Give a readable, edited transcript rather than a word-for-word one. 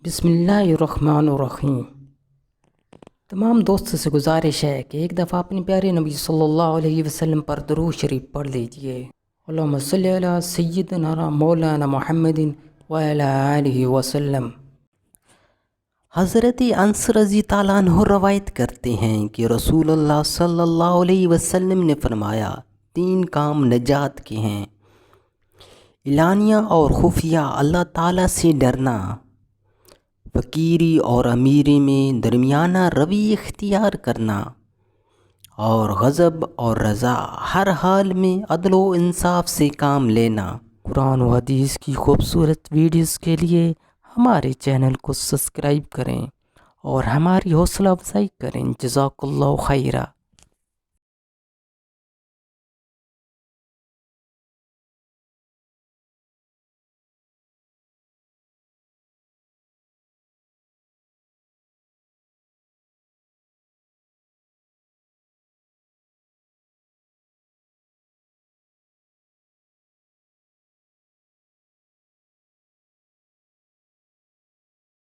بسم اللہ الرحمن الرحیم۔ تمام دوستوں سے گزارش ہے کہ ایک دفعہ اپنے پیارے نبی صلی اللہ علیہ وسلم پر درود شریف پڑھ لیجئے۔ اللہم صلی علی سیدنا مولانا محمد وعلی آلہ وسلم۔ حضرت انس رضی اللہ عنہ روایت کرتے ہیں کہ رسول اللہ صلی اللہ علیہ وسلم نے فرمایا، 3 کام نجات کے ہیں: اعلانیہ اور خفیہ اللہ تعالیٰ سے ڈرنا، فقیری اور امیری میں درمیانہ روی اختیار کرنا، اور غضب اور رضا ہر حال میں عدل و انصاف سے کام لینا۔ قرآن و حدیث کی خوبصورت ویڈیوز کے لیے ہمارے چینل کو سبسکرائب کریں اور ہماری حوصلہ افزائی کریں۔ جزاک اللہ خیرہ۔